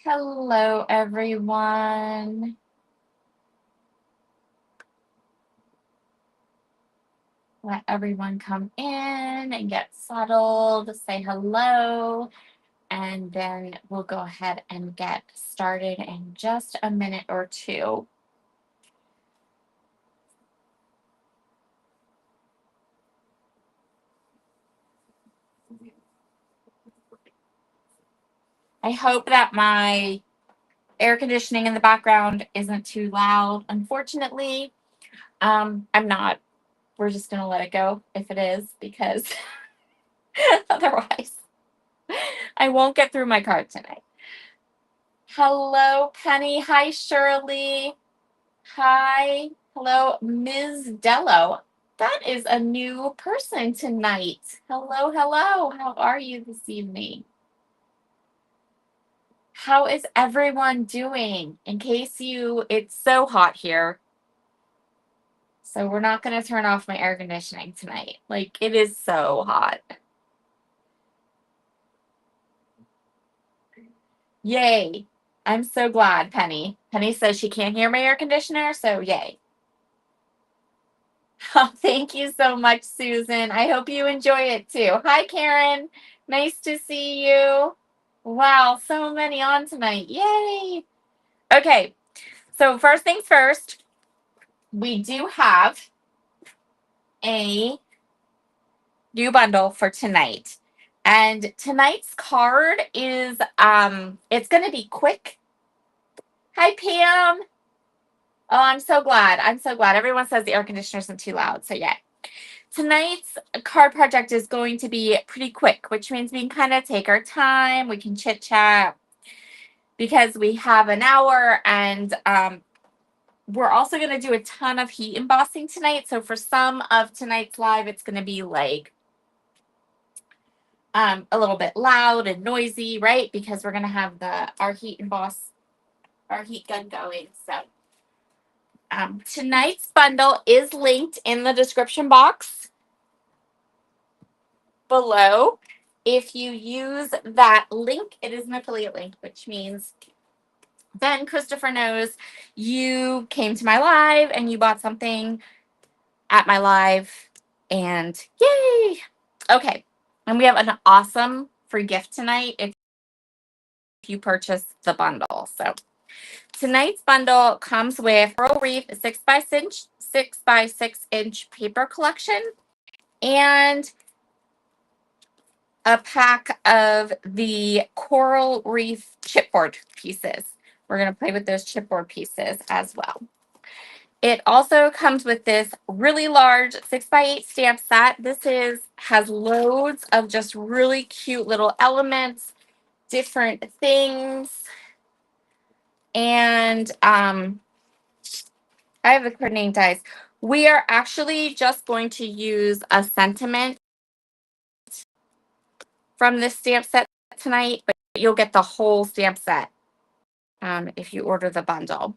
Hello, everyone. Let everyone come in and get settled, say hello, and then we'll go ahead and get started in just a minute or two. I hope that my air conditioning in the background isn't too loud. Unfortunately, I'm not. We're just going to let it go if it is, because otherwise I won't get through my card tonight. Hello, Penny. Hi, Shirley. Hi. Hello, Ms. Dello. That is a new person tonight. Hello, hello. How are you this evening? How is everyone doing? It's so hot here. So we're not going to turn off my air conditioning tonight. Like, it is so hot. Yay. I'm so glad, Penny. Penny says she can't hear my air conditioner, so yay. Oh, thank you so much, Susan. I hope you enjoy it too. Hi, Karen. Nice to see you. Wow, so many on tonight. Yay. Okay, so first things first, we do have a new bundle for tonight. And tonight's card is it's going to be quick. Hi, Pam. Oh, I'm so glad. I'm so glad. Everyone says the air conditioner isn't too loud. So, yeah. Tonight's card project is going to be pretty quick, which means we can kind of take our time. We can chit chat because we have an hour, and we're also going to do a ton of heat embossing tonight. So for some of tonight's live, it's going to be like a little bit loud and noisy, right? Because we're going to have our heat gun going. So tonight's bundle is linked in the description box below. If you use that link, it is an affiliate link, which means then Christopher knows you came to my live and you bought something at my live, and yay. Okay, and we have an awesome free gift tonight if you purchase the bundle. So tonight's bundle comes with Coral Reef 6x6 inch paper collection and a pack of the Coral Reef chipboard pieces. We're going to play with those chipboard pieces as well. It also comes with this really large 6x8 stamp set. Has loads of just really cute little elements, different things. And I have the card name dies. We are actually just going to use a sentiment from this stamp set tonight, but you'll get the whole stamp set if you order the bundle.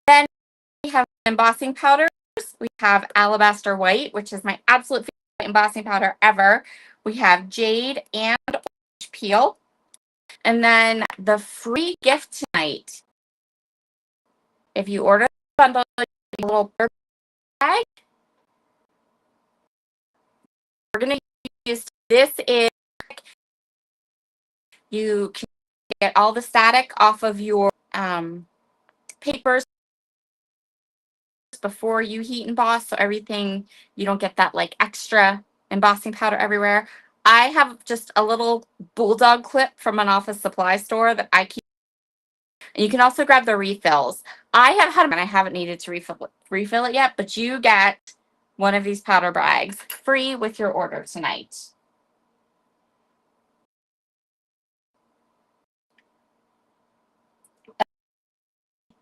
Then we have embossing powders. We have Alabaster White, which is my absolute favorite embossing powder ever. We have Jade and Orange Peel. And then the free gift tonight, if you order the bundle, you get a little bag. We're going to use this. You can get all the static off of your papers before you heat emboss, so everything, you don't get that like extra embossing powder everywhere. I have just a little bulldog clip from an office supply store that I keep. And you can also grab the refills. I have had them and I haven't needed to refill it yet, but you get one of these powder bags free with your order tonight.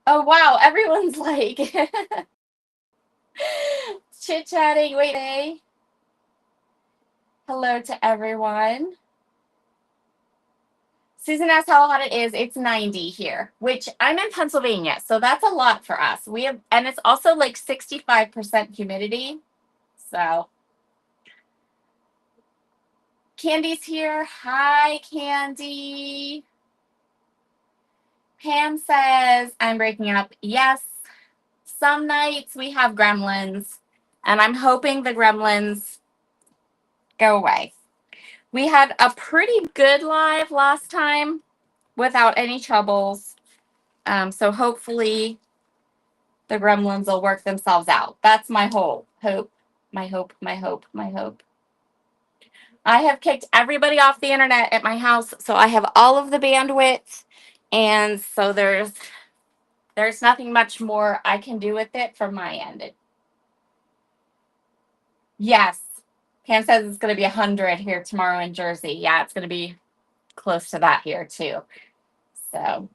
Oh wow, everyone's like chit-chatting. Wait, hey. Hello to everyone. Susan asks how hot it is. It's 90 here, which I'm in Pennsylvania, so that's a lot for us. And it's also like 65% humidity. So Candy's here. Hi, Candy. Pam says, I'm breaking up. Yes, some nights we have gremlins, and I'm hoping the gremlins go away. We had a pretty good live last time without any troubles. So hopefully the gremlins will work themselves out. That's my hope. My hope. I have kicked everybody off the internet at my house, so I have all of the bandwidth, and so there's nothing much more I can do with it from my end. Yes. Pam says it's going to be 100 here tomorrow in Jersey. Yeah, it's going to be close to that here too. So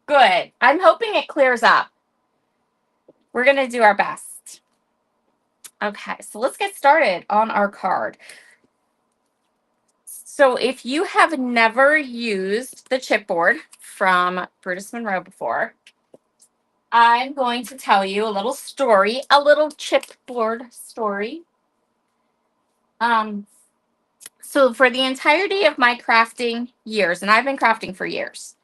good. I'm hoping it clears up. We're going to do our best. Okay, so let's get started on our card. So if you have never used the chipboard from Brutus Monroe before, I'm going to tell you a little story, a little chipboard story. So for the entirety of my crafting years, and I've been crafting for years,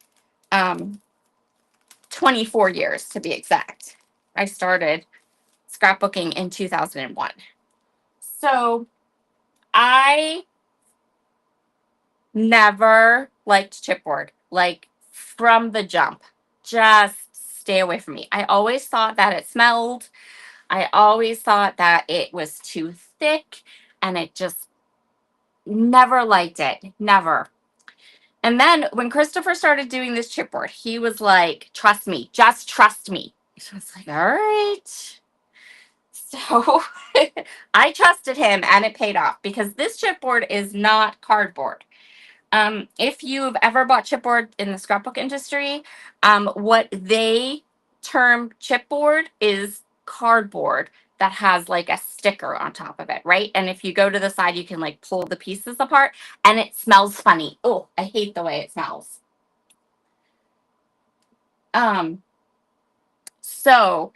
24 years to be exact. I started scrapbooking in 2001. So I never liked chipboard, like from the jump. Just stay away from me. I always thought that it smelled. I always thought that it was too thick, and it just never liked it. Never. And then when Christopher started doing this chipboard, he was like, trust me, just trust me. So I was like, all right. So I trusted him, and it paid off because this chipboard is not cardboard. If you've ever bought chipboard in the scrapbook industry, what they term chipboard is cardboard that has like a sticker on top of it, right? And if you go to the side, you can like pull the pieces apart, and it smells funny. Oh, I hate the way it smells. So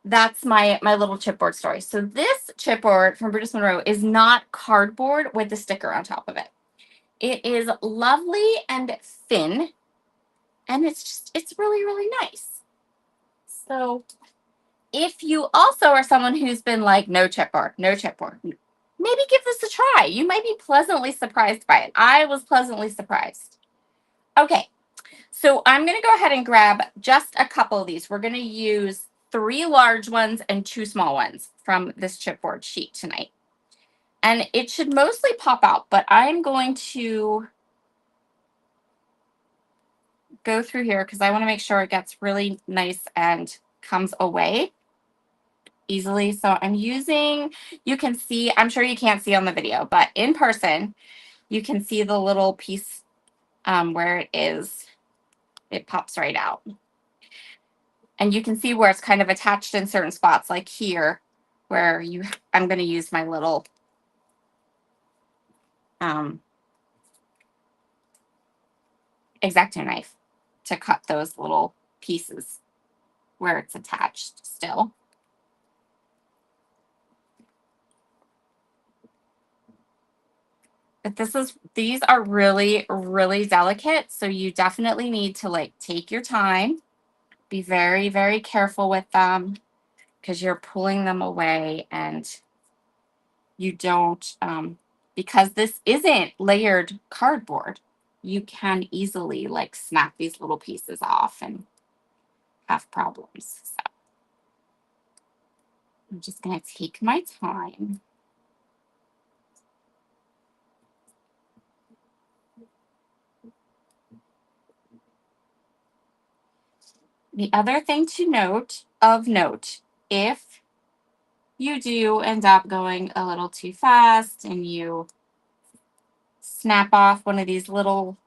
that's my little chipboard story. So this chipboard from Brutus Monroe is not cardboard with the sticker on top of it. It is lovely and thin, and it's really, really nice. So if you also are someone who's been like, no chipboard, maybe give this a try. You might be pleasantly surprised by it. I was pleasantly surprised. Okay, so I'm going to go ahead and grab just a couple of these. We're going to use 3 large ones and 2 small ones from this chipboard sheet tonight. And it should mostly pop out, but I'm going to go through here because I want to make sure it gets really nice and comes away easily. So I'm using, you can see, I'm sure you can't see on the video, but in person, you can see the little piece where it pops right out. And you can see where it's kind of attached in certain spots, like here, where I'm going to use my little X-Acto knife to cut those little pieces where it's attached still. But these are really, really delicate. So you definitely need to like take your time, be very, very careful with them because you're pulling them away, and you don't, because this isn't layered cardboard, you can easily like snap these little pieces off and have problems. So I'm just going to take my time. The other thing to note, if you do end up going a little too fast and you snap off one of these little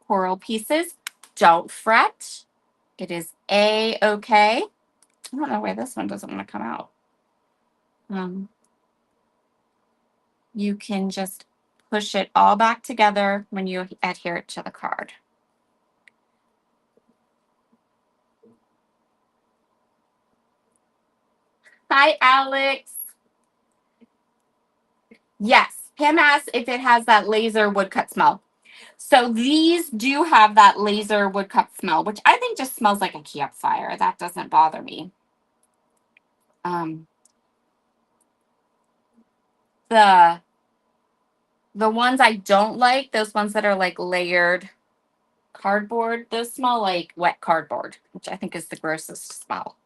coral pieces, don't fret. It is A-okay. I don't know why this one doesn't want to come out. You can just push it all back together when you adhere it to the card. Hi, Alex. Yes, Pam asked if it has that laser woodcut smell. So these do have that laser woodcut smell, which I think just smells like a campfire. That doesn't bother me. The ones I don't like, those ones that are like layered cardboard, those smell like wet cardboard, which I think is the grossest smell.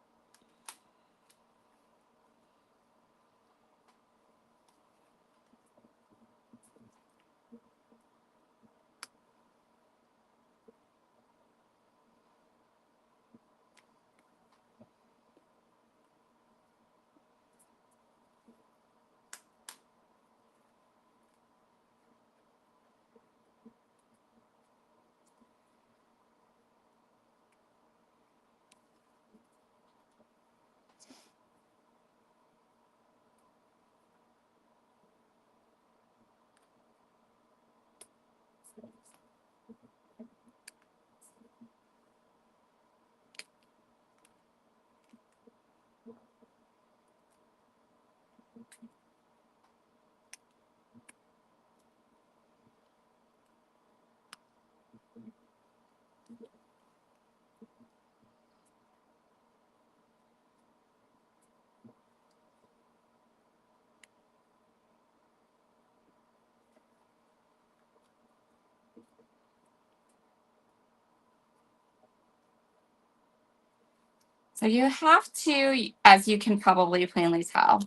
So you have to, as you can probably plainly tell,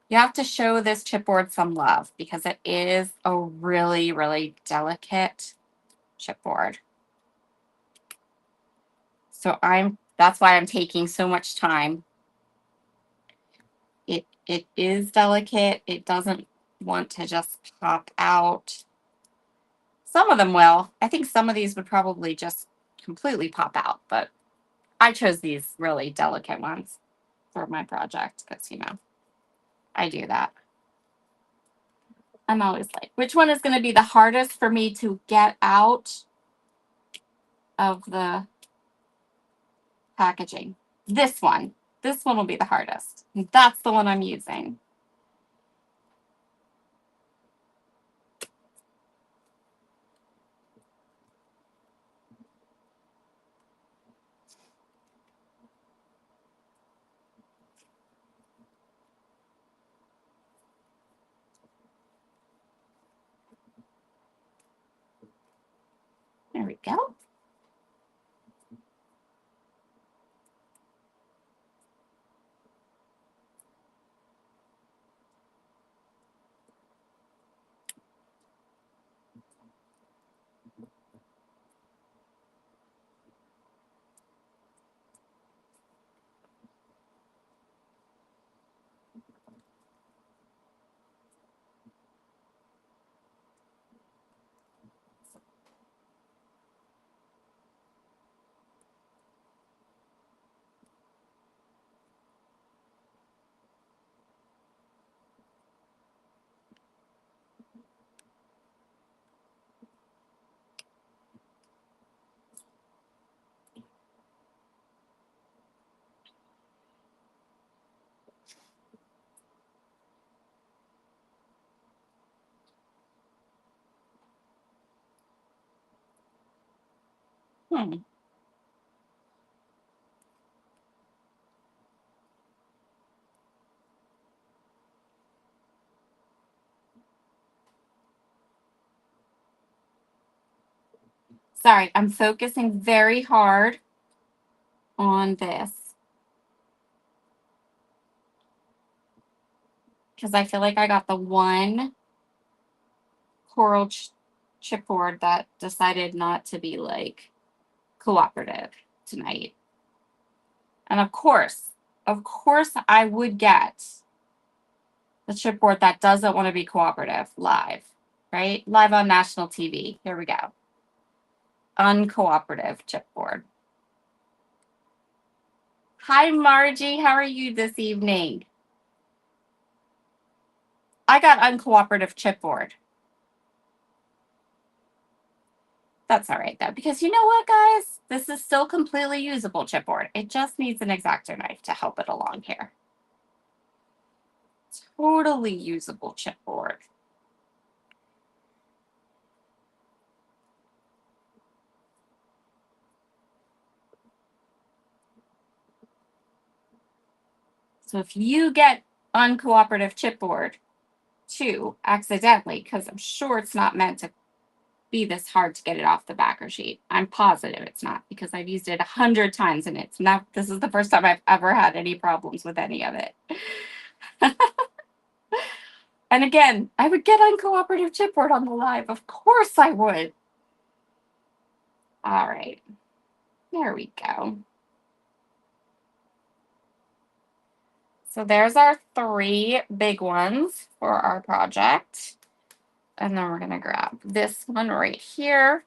you have to show this chipboard some love because it is a really, really delicate chipboard. So that's why I'm taking so much time. It is delicate. It doesn't want to just pop out. Some of them will. I think some of these would probably just completely pop out, but I chose these really delicate ones for my project because, I do that. I'm always like, which one is going to be the hardest for me to get out of the packaging? This one. This one will be the hardest. That's the one I'm using. There we go. Hmm. Sorry, I'm focusing very hard on this because I feel like I got the one coral chipboard that decided not to be like cooperative tonight. And of course, I would get the chipboard that doesn't want to be cooperative live, right? Live on national TV. Here we go. Uncooperative chipboard. Hi, Margie. How are you this evening? I got uncooperative chipboard. That's all right, though, because you know what, guys? This is still completely usable chipboard. It just needs an X-Acto knife to help it along here. Totally usable chipboard. So if you get uncooperative chipboard too, accidentally, because I'm sure it's not meant to be this hard to get it off the backer sheet. I'm positive it's not, because I've used it 100 times and it's not, this is the first time I've ever had any problems with any of it. And again, I would get uncooperative chipboard on the live. Of course I would. All right. There we go. So there's our 3 big ones for our project. And then we're going to grab this one right here.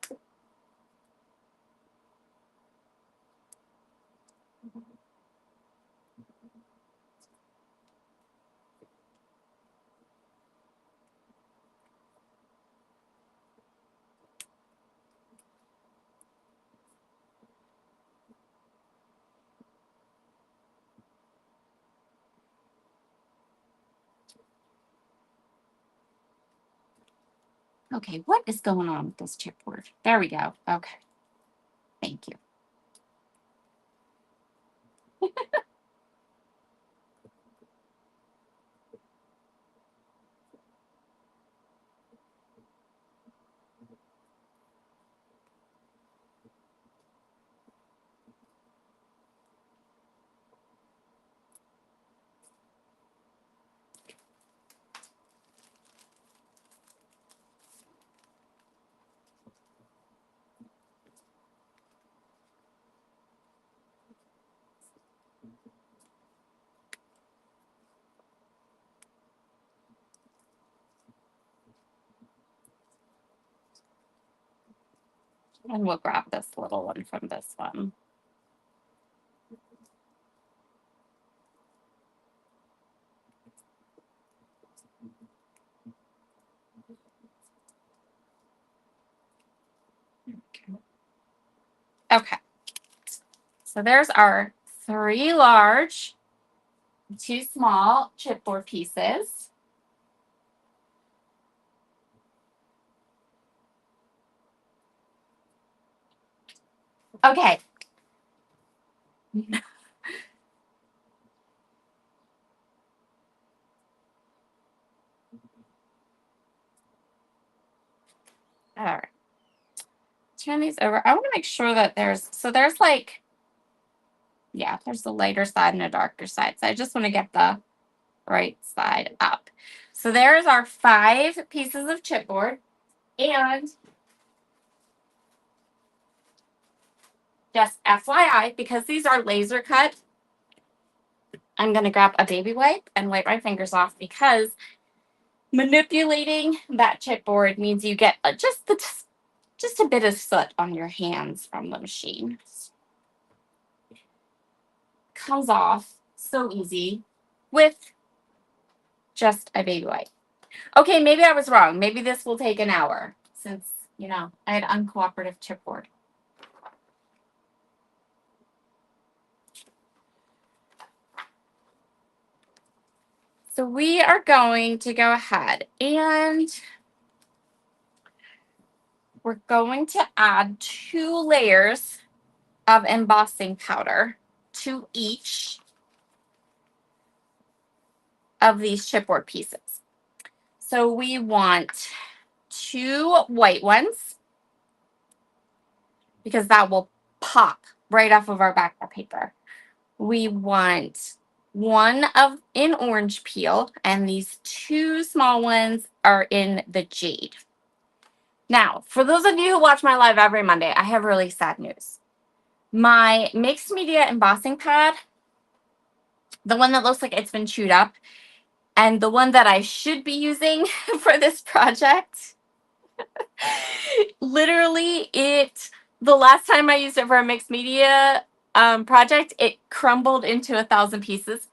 Okay, what is going on with this chipboard? There we go. Okay. Thank you. And we'll grab this little one from this one. Okay. So there's our 3 large, 2 small chipboard pieces. Okay. All right. Turn these over. I want to make sure that there's like, yeah, there's a lighter side and a darker side. So I just want to get the right side up. So there's our 5 pieces of chipboard. And just FYI, because these are laser cut, I'm going to grab a baby wipe and wipe my fingers off, because manipulating that chipboard means you get just a bit of soot on your hands from the machine. Comes off so easy with just a baby wipe. Okay, maybe I was wrong. Maybe this will take an hour, since, I had uncooperative chipboard. So we are going to go ahead and we're going to add 2 layers of embossing powder to each of these chipboard pieces. So we want 2 white ones, because that will pop right off of our background paper. We want 1 in orange peel, and these 2 small ones are in the jade. Now, for those of you who watch my live every Monday, I have really sad news. My mixed media embossing pad, the one that looks like it's been chewed up, and the one that I should be using for this project, literally the last time I used it for a mixed media project, it crumbled into 1,000 pieces.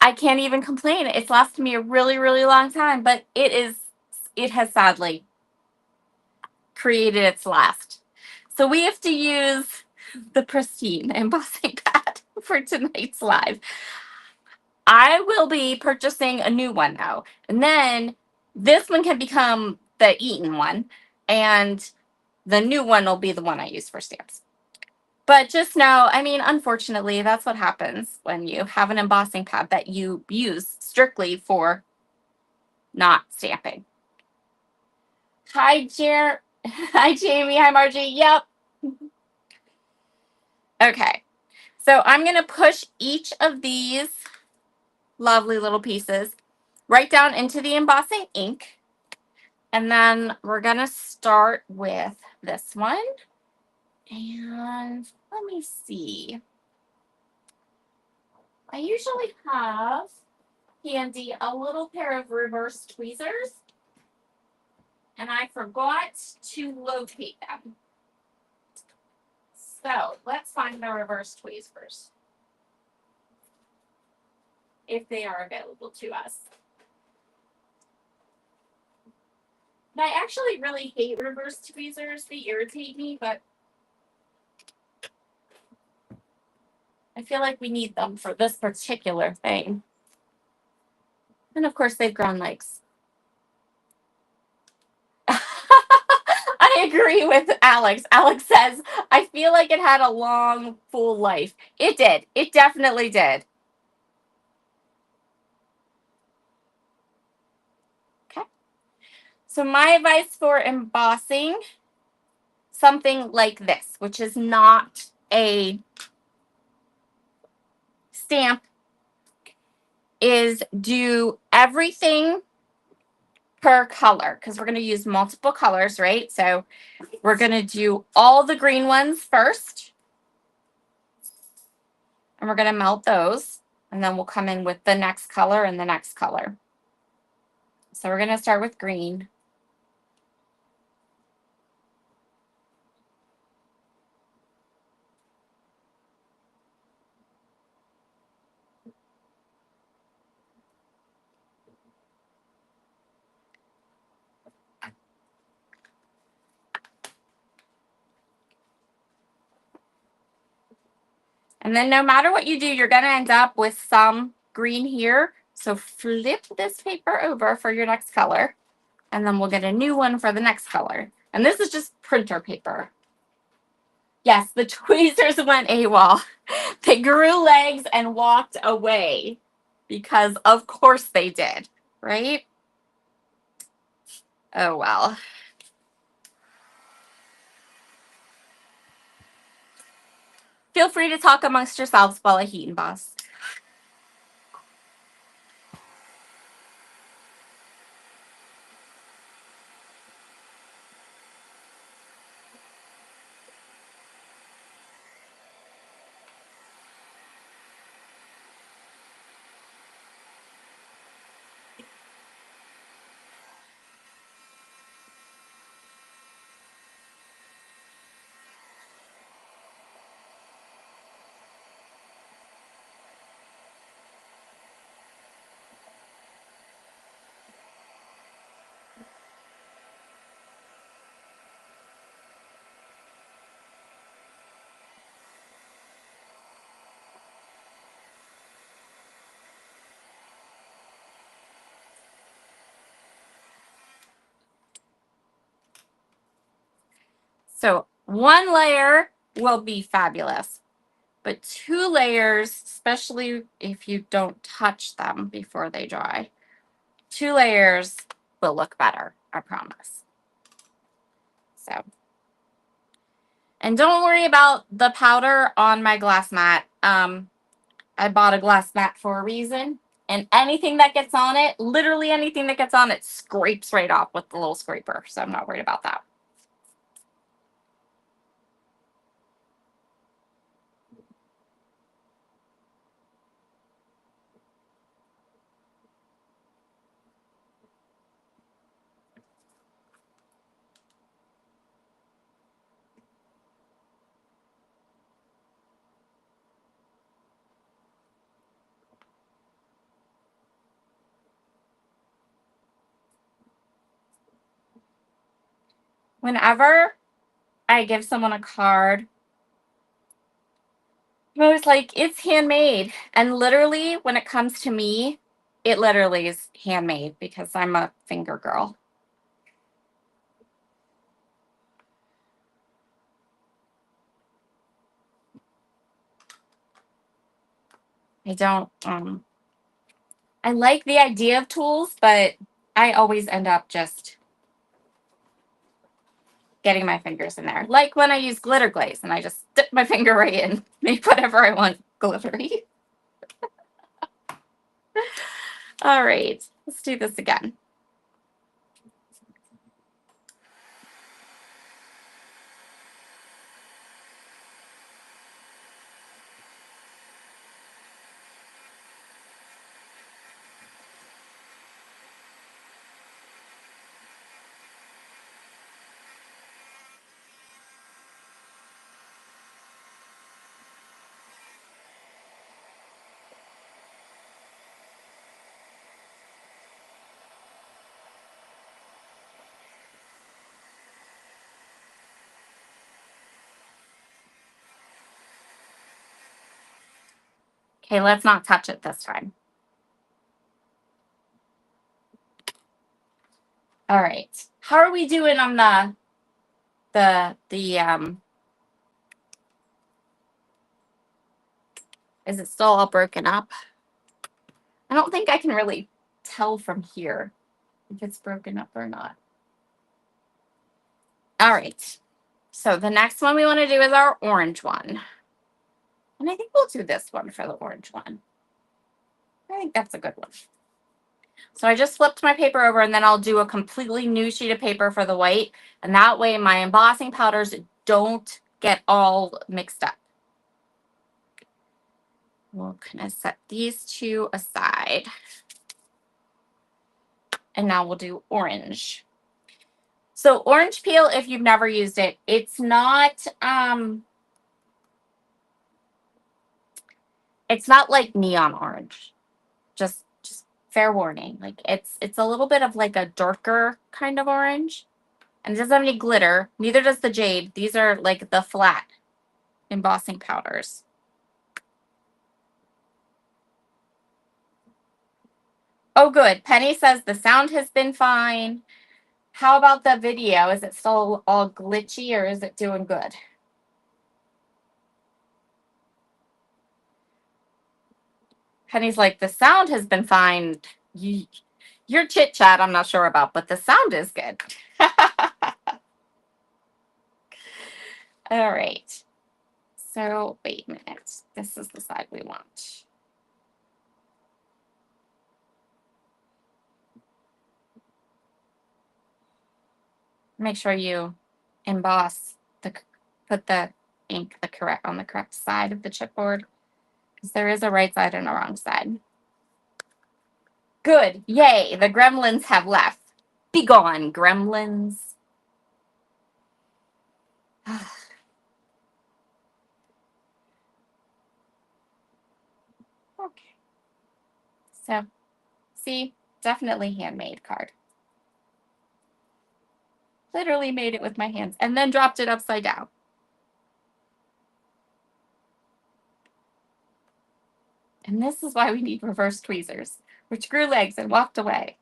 I can't even complain. It's lasted me a really, really long time, but it has sadly created its last. So we have to use the pristine embossing pad for tonight's live. I will be purchasing a new one now, and then this one can become the eaten one, and the new one will be the one I use for stamps. But just know, I mean, unfortunately, that's what happens when you have an embossing pad that you use strictly for not stamping. Hi, Hi, Jamie. Hi, Margie. Yep. Okay. So I'm going to push each of these lovely little pieces right down into the embossing ink. And then we're going to start with this one. And let me see. I usually have handy a little pair of reverse tweezers, and I forgot to locate them. So let's find the reverse tweezers if they are available to us. And I actually really hate reverse tweezers. They irritate me, but I feel like we need them for this particular thing. And of course, they've grown legs. I agree with Alex. Alex says, I feel like it had a long, full life. It did. It definitely did. Okay. So my advice for embossing something like this, which is not a stamp, is do everything per color because we're going to use multiple colors, right? So we're going to do all the green ones first. And we're going to melt those. And then we'll come in with the next color and the next color. So we're going to start with green. And then no matter what you do, you're going to end up with some green here. So flip this paper over for your next color. And then we'll get a new one for the next color. And this is just printer paper. Yes, the tweezers went AWOL. They grew legs and walked away because of course they did, right? Oh, well. Feel free to talk amongst yourselves while I heat emboss. So one layer will be fabulous, but 2 layers, especially if you don't touch them before they dry, 2 layers will look better, I promise. So, and don't worry about the powder on my glass mat. I bought a glass mat for a reason, and anything that gets on it, literally anything that gets on it, scrapes right off with the little scraper. So I'm not worried about that. Whenever I give someone a card, I'm always like, it's handmade. And literally, when it comes to me, it literally is handmade because I'm a finger girl. I don't, I like the idea of tools, but I always end up just getting my fingers in there. Like when I use glitter glaze and I just dip my finger right in, make whatever I want glittery. All right, let's do this again. Okay, let's not touch it this time. All right. How are we doing on is it still all broken up? I don't think I can really tell from here if it's broken up or not. All right. So the next one we want to do is our orange one. And I think we'll do this one for the orange one. I think that's a good one. So I just flipped my paper over and then I'll do a completely new sheet of paper for the white. And that way my embossing powders don't get all mixed up. We'll kind of set these two aside. And now we'll do orange. So orange peel, if you've never used it, it's not like neon orange. Just fair warning. Like it's a little bit of like a darker kind of orange. And it doesn't have any glitter. Neither does the jade. These are like the flat embossing powders. Oh, good. Penny says the sound has been fine. How about the video? Is it still all glitchy or is it doing good? Penny's like, the sound has been fine. Your chit chat, I'm not sure about, but the sound is good. All right. So wait a minute. This is the side we want. Make sure you emboss put the ink on the correct side of the chipboard, because there is a right side and a wrong side. Good. Yay. The gremlins have left. Be gone, gremlins. Okay. So, see, definitely handmade card. Literally made it with my hands and then dropped it upside down. And this is why we need reverse tweezers, which grew legs and walked away.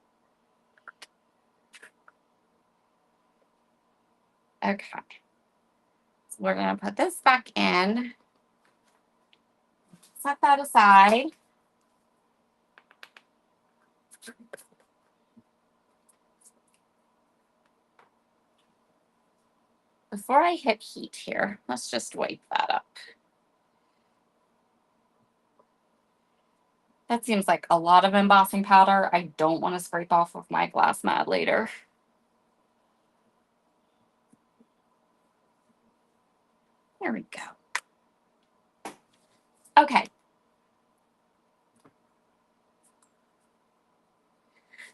Okay. So we're going to put this back in. Set that aside. Before I hit heat here, let's just wipe that up. That seems like a lot of embossing powder. I don't want to scrape off of my glass mat later. There we go. Okay.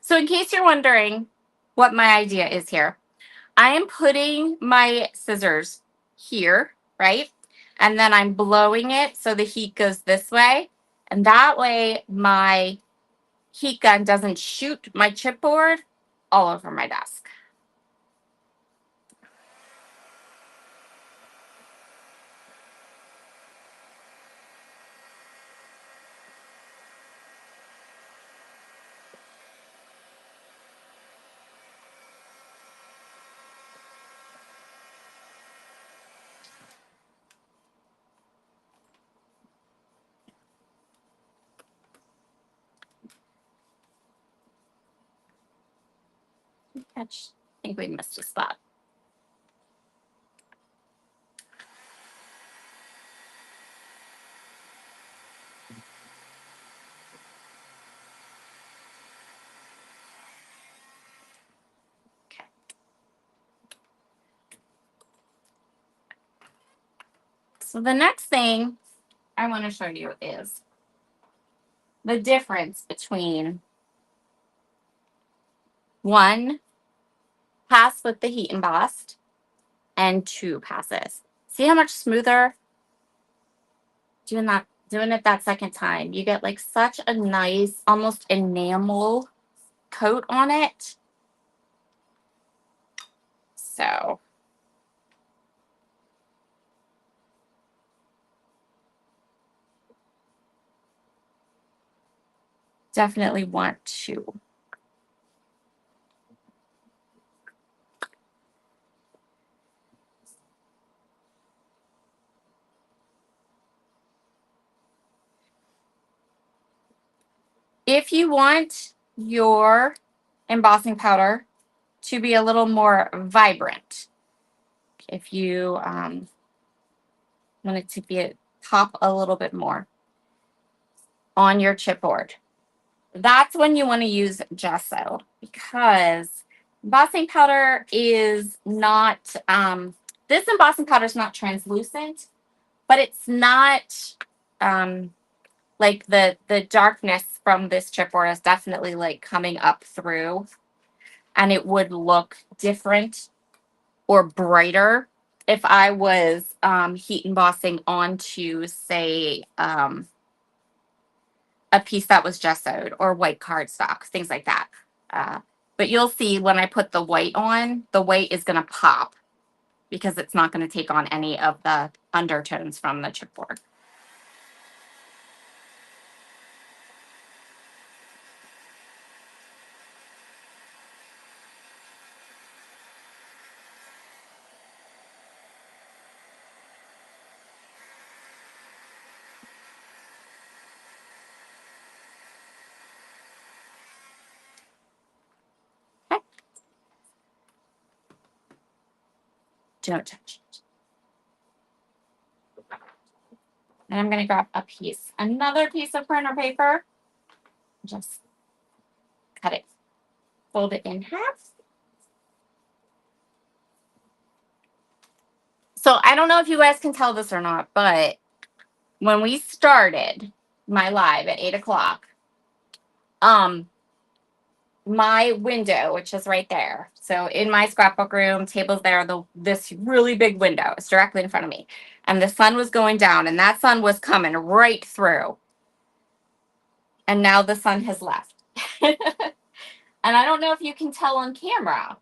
So in case you're wondering what my idea is here, I am putting my scissors here, right? And then I'm blowing it so the heat goes this way. And that way my heat gun doesn't shoot my chipboard all over my desk. catch. I think we missed a spot. Okay. So the next thing I want to show you is the difference between one pass with the heat embossed and two passes. See how much smoother doing it that second time. You get like such a nice, almost enamel coat on it. So definitely want to. If you want your embossing powder to be a little more vibrant, if you want it to be pop a little bit more on your chipboard, that's when you want to use gesso, because embossing powder is not, this embossing powder is not translucent, but it's not like the darkness from this chipboard is definitely like coming up through, and it would look different or brighter if I was heat embossing onto, say, a piece that was gessoed or white cardstock, things like that. But you'll see when I put the white on, the white is going to pop because it's not going to take on any of the undertones from the chipboard. Okay. Don't touch it. And I'm going to grab another piece of printer paper, just cut it, fold it in half. So I don't know if you guys can tell this or not, but when we started my live at 8 o'clock, my window, which is right there. So in my scrapbook room, table's there, this really big window is directly in front of me. And the sun was going down, and that sun was coming right through. And now the sun has left. And I don't know if you can tell on camera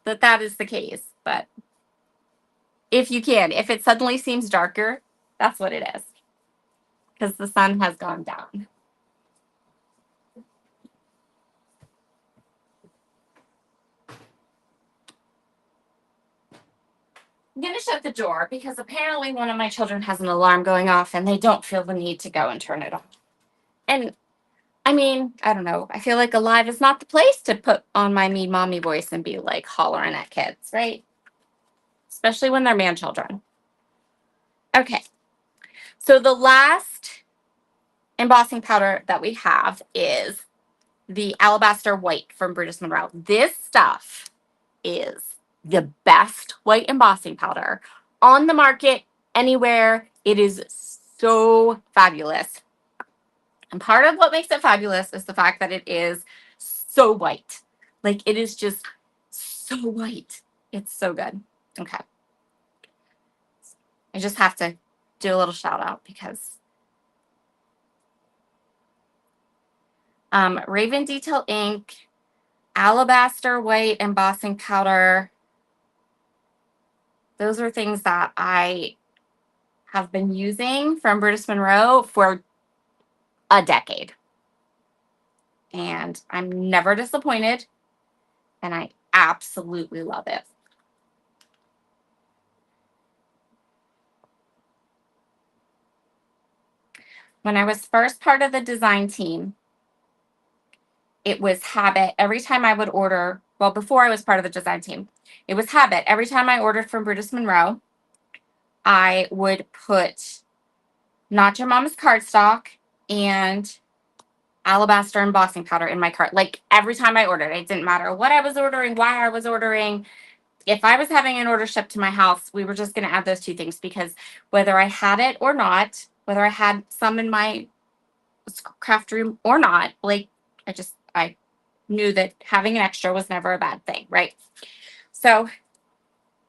that is the case, but if you can, if it suddenly seems darker, that's what it is, because the sun has gone down. I'm going to shut the door because apparently one of my children has an alarm going off and they don't feel the need to go and turn it off. And I mean, I don't know. I feel like a live is not the place to put on my mean mommy voice and be like hollering at kids, right? Especially when they're man children. Okay. So the last embossing powder that we have is the Alabaster White from Brutus Monroe. This stuff is the best white embossing powder on the market anywhere. It is so fabulous. And part of what makes it fabulous is the fact that it is so white. Like, it is just so white. It's so good. Okay. I just have to do a little shout out because Raven Detail ink, Alabaster White embossing powder. Those are things that I have been using from Brutus Monroe for a decade. And I'm never disappointed. And I absolutely love it. When I was first part of the design team, it was habit every time I would order. Well, before I was part of the design team, it was habit. Every time I ordered from Brutus Monroe, I would put Not Your Mama's cardstock and alabaster embossing powder in my cart. Like every time I ordered, it didn't matter what I was ordering, why I was ordering. If I was having an order shipped to my house, we were just going to add those two things, because whether I had it or not, whether I had some in my craft room or not, like I knew that having an extra was never a bad thing, right? So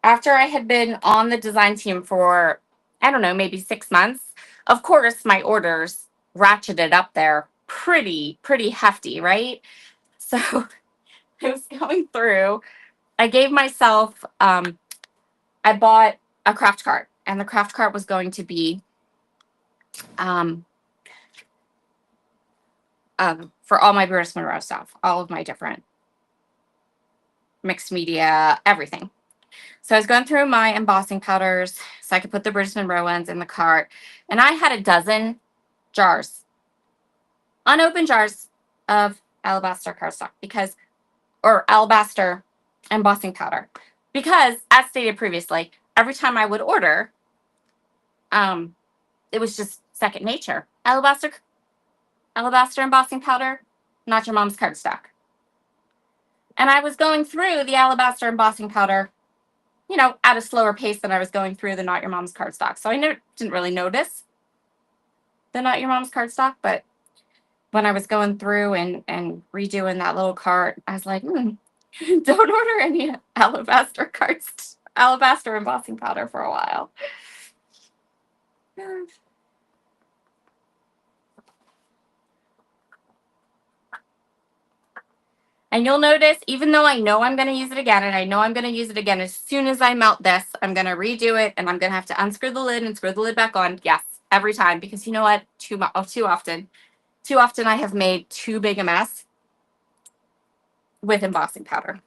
after I had been on the design team for, I don't know, maybe 6 months, of course my orders ratcheted up there pretty hefty, right? So I was going through, I gave myself, I bought a craft cart, and the craft cart was going to be um, for all my Brutus Monroe stuff, all of my different mixed media, everything. So I was going through my embossing powders so I could put the Brutus Monroe ones in the cart. And I had a dozen jars, unopened jars of alabaster cardstock, or alabaster embossing powder. Because, as stated previously, every time I would order, it was just second nature. Alabaster embossing powder, Not Your Mom's cardstock. And I was going through the alabaster embossing powder, at a slower pace than I was going through the Not Your Mom's cardstock. So I didn't really notice the Not Your Mom's cardstock, but when I was going through and redoing that little cart, I was like, don't order any alabaster embossing powder for a while. And you'll notice, even though I know I'm going to use it again, and I know I'm going to use it again, as soon as I melt this, I'm going to redo it, and I'm going to have to unscrew the lid and screw the lid back on. Yes, every time, because you know what? Too often I have made too big a mess with embossing powder.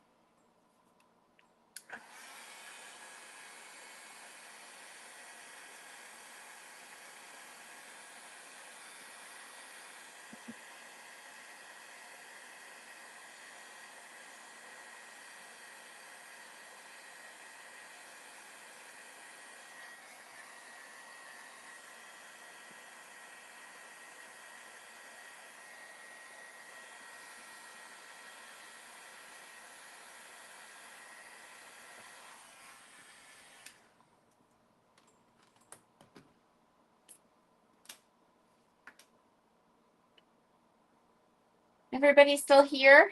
Everybody still here?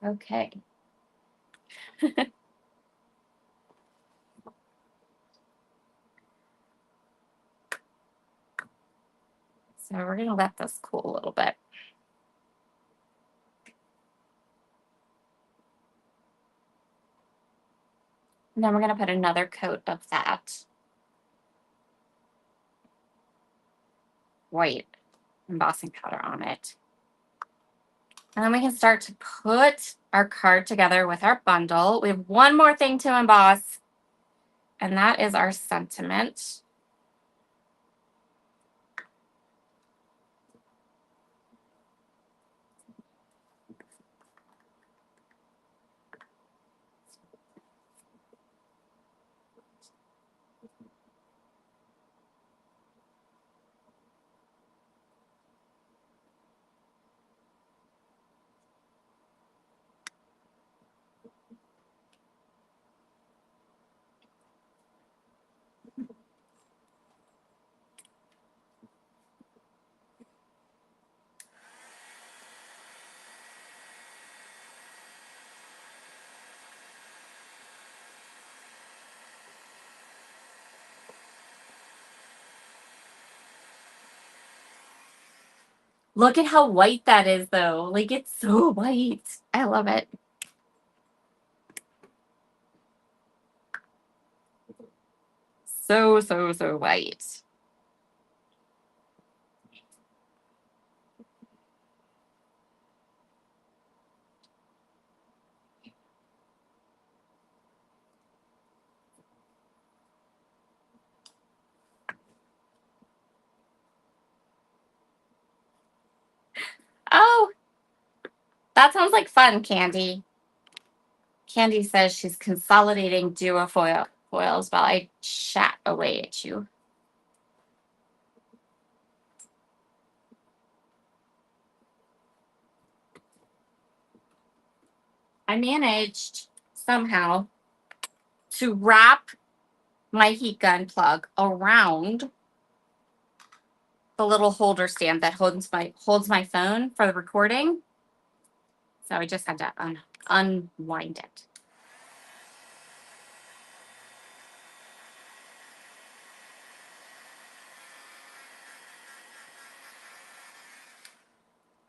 Okay. So we're going to let this cool a little bit. And then we're going to put another coat of that white embossing powder on it. And then we can start to put our card together with our bundle. We have one more thing to emboss, and that is our sentiment. Look at how white that is, though. Like, it's so white. I love it. So, so, so white. Oh, That sounds like fun, Candy. Candy says she's consolidating duo foils while I chat away at you. I managed somehow to wrap my heat gun plug around the little holder stand that holds my phone for the recording. So I just had to unwind it.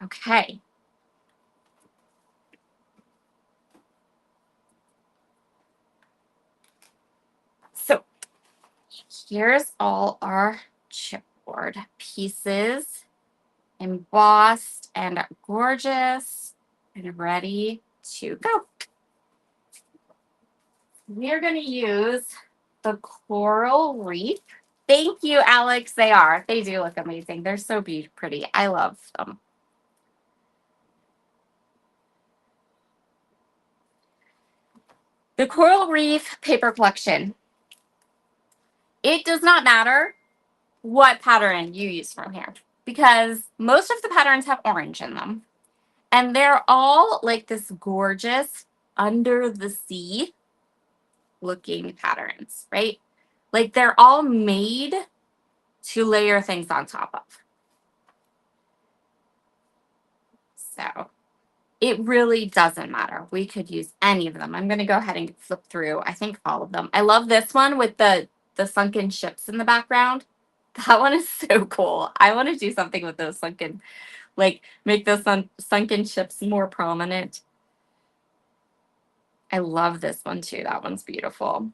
Okay. So here's all our chipboard pieces, embossed and gorgeous and ready to go. We're going to use the coral reef. Thank you, Alex. They are. They do look amazing. They're so pretty. I love them. The coral reef paper collection. It does not matter what pattern you use from here because most of the patterns have orange in them. And they're all like this gorgeous under the sea looking patterns, right? Like they're all made to layer things on top of. So it really doesn't matter. We could use any of them. I'm going to go ahead and flip through, I think, all of them. I love this one with the sunken ships in the background. That one is so cool. I want to do something with those sunken, like make those sunken ships more prominent. I love this one too. That one's beautiful.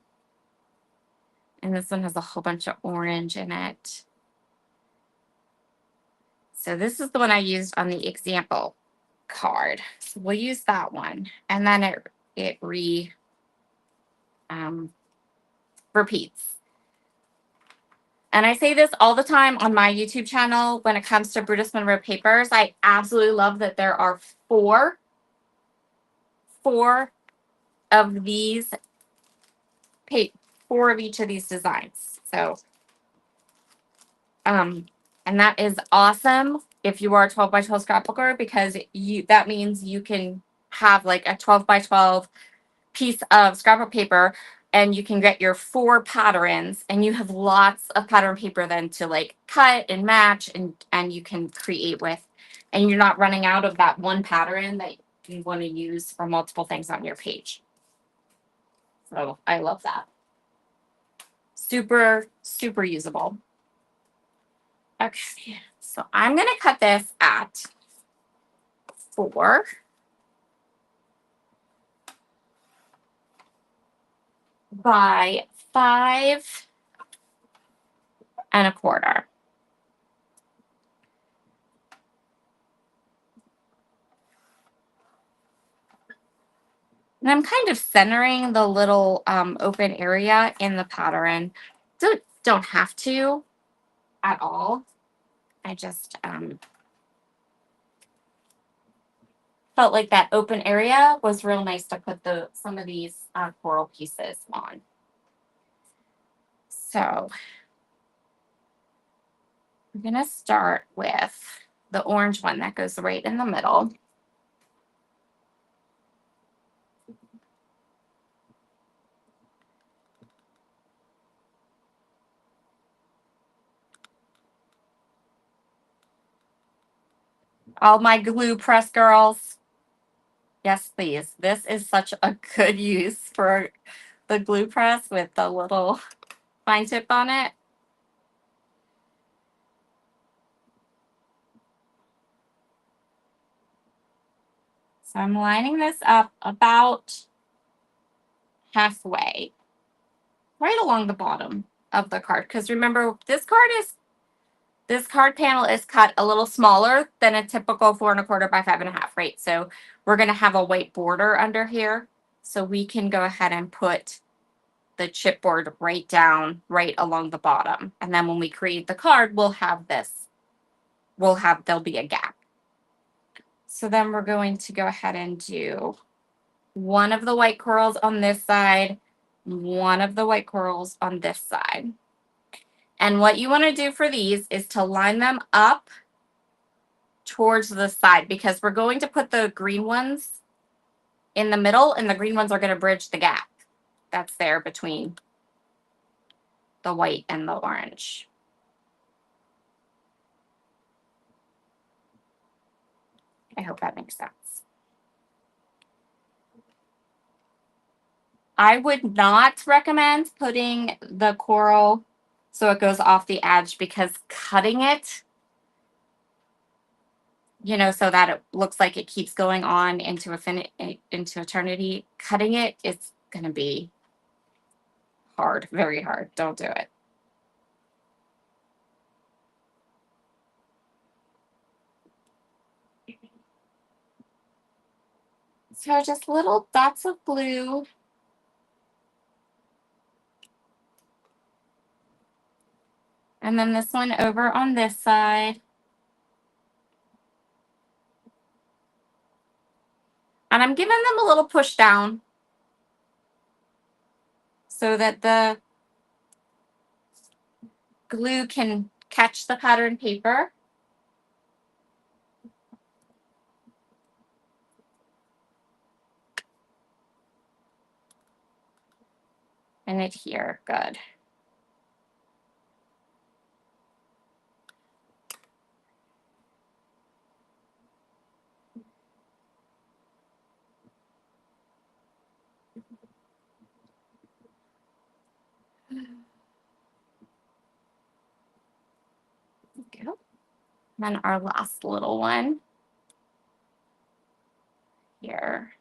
And this one has a whole bunch of orange in it. So this is the one I used on the example card. So we'll use that one. And then it repeats. And I say this all the time on my YouTube channel when it comes to Brutus Monroe papers. I absolutely love that there are four of these, four of each of these designs. So, and that is awesome if you are a 12 by 12 scrapbooker because that means you can have like a 12 by 12 piece of scrapbook paper and you can get your 4 patterns and you have lots of pattern paper then to like cut and match and you can create with, and you're not running out of that one pattern that you want to use for multiple things on your page. So I love that. Super, super usable. Okay, so I'm going to cut this at 4 by 5 1/4. And I'm kind of centering the little open area in the pattern. Don't have to at all. I just felt like that open area was real nice to put some of these coral pieces on. So I'm going to start with the orange one that goes right in the middle. All my glue press girls. Yes, please. This is such a good use for the glue press with the little fine tip on it. So I'm lining this up about halfway, right along the bottom of the card. Because remember, this card panel is cut a little smaller than a typical 4 1/4 by 5 1/2, right? So we're going to have a white border under here. So we can go ahead and put the chipboard right down, right along the bottom. And then when we create the card, we'll have this. There'll be a gap. So then we're going to go ahead and do one of the white corals on this side, one of the white corals on this side. And what you want to do for these is to line them up towards the side, because we're going to put the green ones in the middle and the green ones are going to bridge the gap that's there between the white and the orange. I hope that makes sense. I would not recommend putting the coral so it goes off the edge, because cutting it, you know, so that it looks like it keeps going on into eternity, cutting it is going to be hard, very hard. Don't do it. So just little dots of blue. And then this one over on this side. And I'm giving them a little push down so that the glue can catch the pattern paper. And adhere, good. Go. Then our last little one here.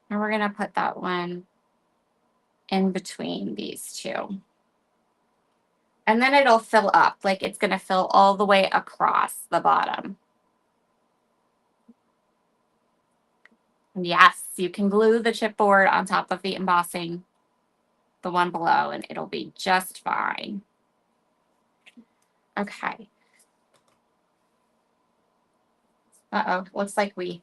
And we're going to put that one in between these two. And then it'll fill up, like it's going to fill all the way across the bottom. And yes, you can glue the chipboard on top of the embossing, the one below, and it'll be just fine. Okay. Uh-oh, looks like we...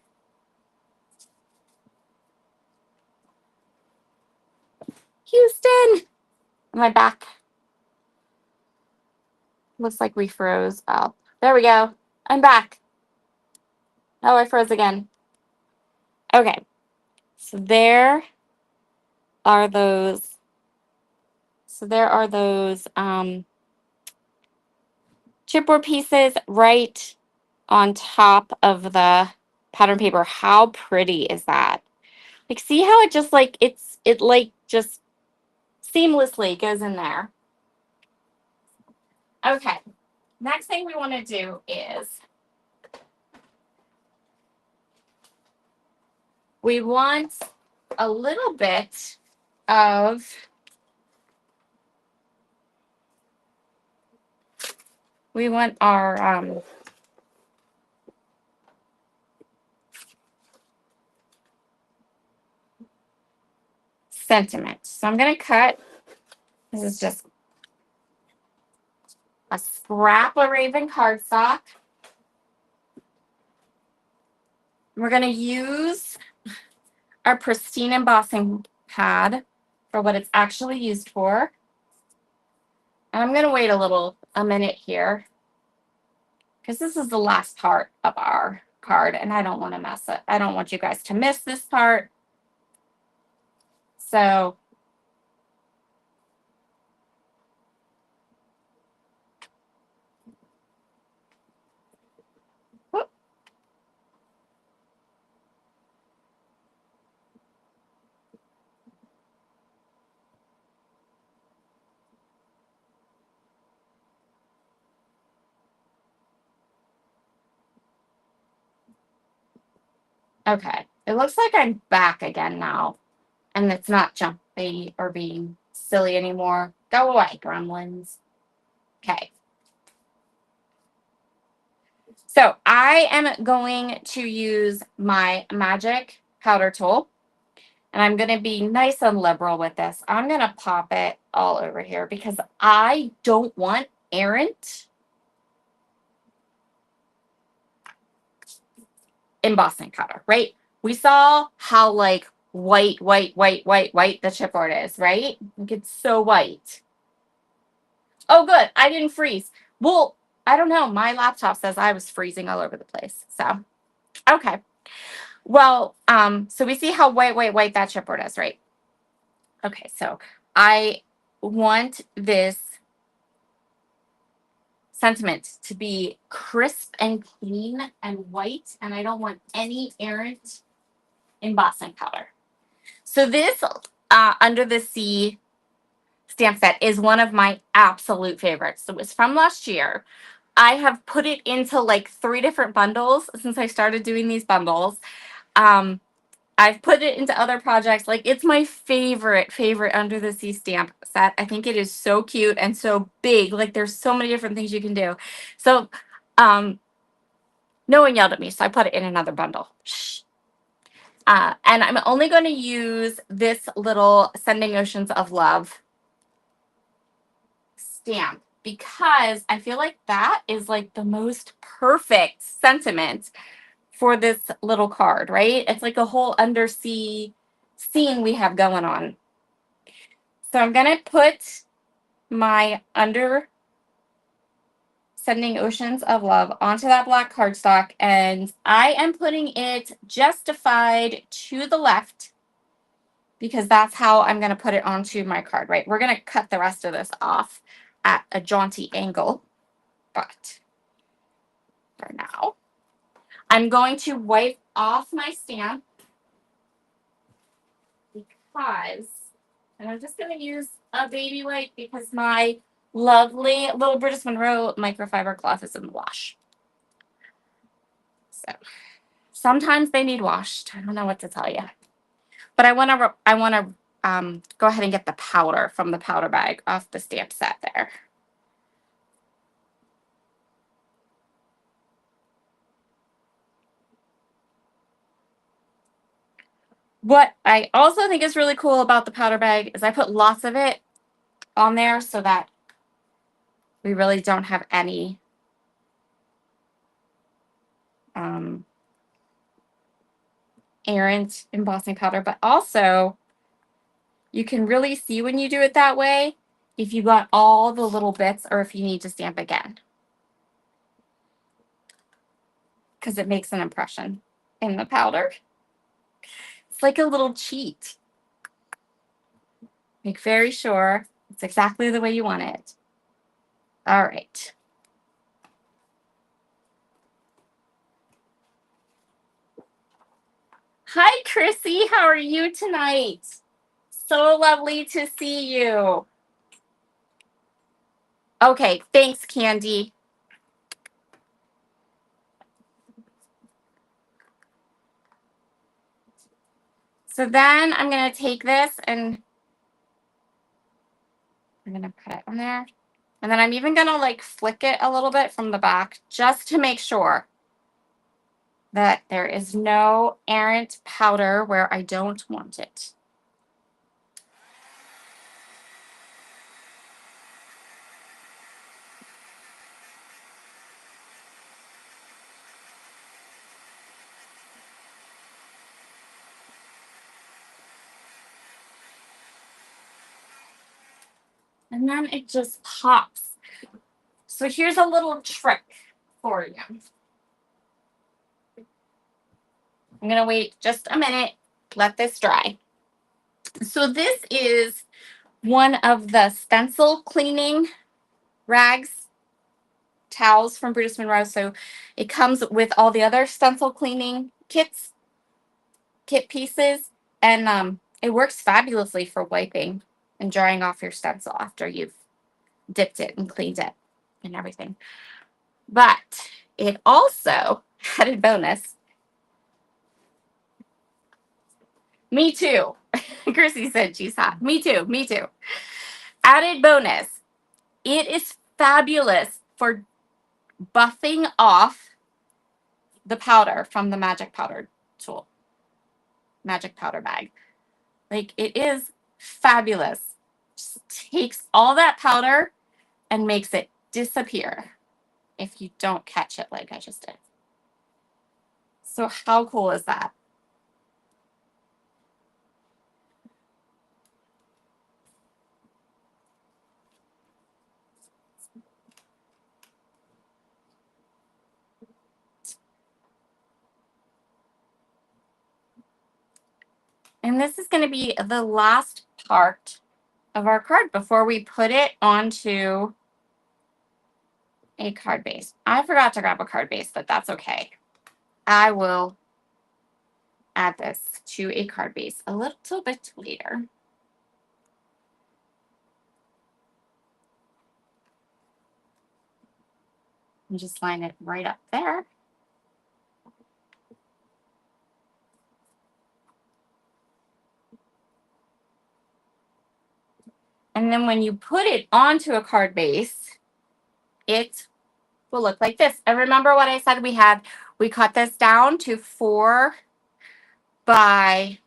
Houston! Am I back? Looks like we froze. Oh, there we go. I'm back. Oh, I froze again. Okay. So there are those. So there are those chipboard pieces right on top of the pattern paper. How pretty is that? Like, see how it just like, it like just seamlessly goes in there. Okay. Next thing we want to do is we want a little bit of our sentiment. So I'm going to cut, this is just a scrap of Raven cardstock. We're going to use our pristine embossing pad for what it's actually used for. And I'm going to wait a minute here, because this is the last part of our card and I don't want to mess it. I don't want you guys to miss this part. So whoop. Okay, it looks like I'm back again now, and it's not jumpy or being silly anymore. Go away, gremlins. Okay. So I am going to use my magic powder tool, and I'm going to be nice and liberal with this. I'm going to pop it all over here because I don't want errant embossing powder, right? We saw how like white the chipboard is, right? Like it's so white. Oh, good. I didn't freeze. Well, I don't know. My laptop says I was freezing all over the place. So, okay. Well, so we see how white that chipboard is, right? Okay, so I want this sentiment to be crisp and clean and white, and I don't want any errant embossing powder. So this Under the Sea stamp set is one of my absolute favorites. So it was from last year. I have put it into like 3 different bundles since I started doing these bundles. I've put it into other projects. Like it's my favorite Under the Sea stamp set. I think it is so cute and so big. Like there's so many different things you can do. So no one yelled at me, so I put it in another bundle. Shh. And I'm only going to use this little Sending Oceans of Love stamp because I feel like that is like the most perfect sentiment for this little card, right? It's like a whole undersea scene we have going on. So I'm going to put my Sending Oceans of Love onto that black cardstock, and I am putting it justified to the left because that's how I'm going to put it onto my card, right? We're going to cut the rest of this off at a jaunty angle, but for now, I'm going to wipe off my stamp because, and I'm just going to use a baby wipe because my lovely little British Monroe microfiber cloth is in the wash. So sometimes they need washed. I don't know what to tell you, but I want to go ahead and get the powder from the powder bag off the stamp set there. What I also think is really cool about the powder bag is I put lots of it on there so that we really don't have any errant embossing powder, but also you can really see when you do it that way if you got all the little bits or if you need to stamp again, because it makes an impression in the powder. It's like a little cheat. Make very sure it's exactly the way you want it. All right. Hi, Chrissy. How are you tonight? So lovely to see you. Okay, thanks, Candy. So then I'm going to take this and I'm going to put it on there. And then I'm even going to like flick it a little bit from the back just to make sure that there is no errant powder where I don't want it. And then it just pops. So here's a little trick for you. I'm going to wait just a minute, let this dry. So this is one of the stencil cleaning rags, towels from Brutus Monroe. So it comes with all the other stencil cleaning kit pieces, and it works fabulously for wiping and drying off your stencil after you've dipped it and cleaned it and everything. But it also, added bonus, me too. Chrissy said she's hot. Me too. Me too. Added bonus, it is fabulous for buffing off the powder from the magic powder tool, magic powder bag. Like it is fabulous. Just takes all that powder and makes it disappear if you don't catch it like I just did. So how cool is that? And this is going to be the last part of our card before we put it onto a card base. I forgot to grab a card base, but that's okay. I will add this to a card base a little bit later. And just line it right up there. And then when you put it onto a card base, it will look like this. And remember what I said we cut this down to 4 by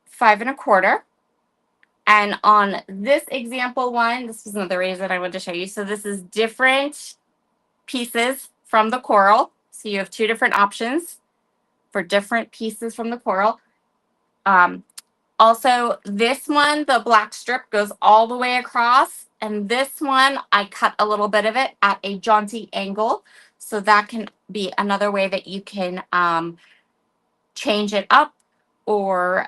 5 1/4. And on this example one, this is another reason I wanted to show you. So this is different pieces from the coral. So you have 2 different options for different pieces from the coral. Also, this one, the black strip goes all the way across. And this one, I cut a little bit of it at a jaunty angle. So that can be another way that you can change it up or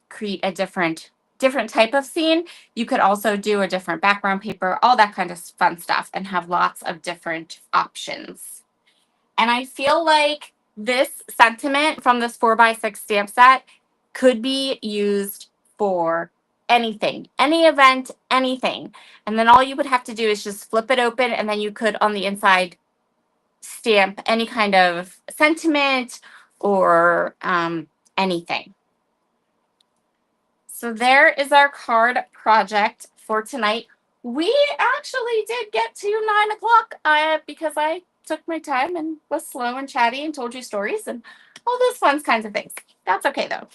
create a different type of scene. You could also do a different background paper, all that kind of fun stuff, and have lots of different options. And I feel like this sentiment from this 4x6 stamp set could be used for anything, any event, anything. And then all you would have to do is just flip it open, and then you could on the inside stamp any kind of sentiment or anything. So there is our card project for tonight. We actually did get to 9 o'clock because I took my time and was slow and chatty and told you stories and all those fun kinds of things. That's okay, though.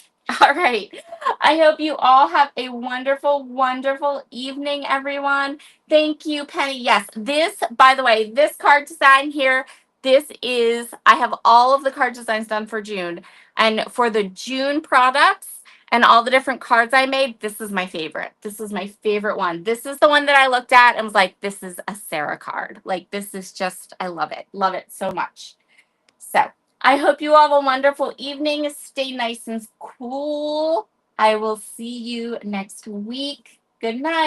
All right. I hope you all have a wonderful, wonderful evening, everyone. Thank you, Penny. Yes, this, by the way, this card design here, I have all of the card designs done for June. And for the June products, and all the different cards I made, this is my favorite. This is my favorite one. This is the one that I looked at and was like, this is a Sara card. Like, this is just, I love it. Love it so much. So I hope you all have a wonderful evening. Stay nice and cool. I will see you next week. Good night.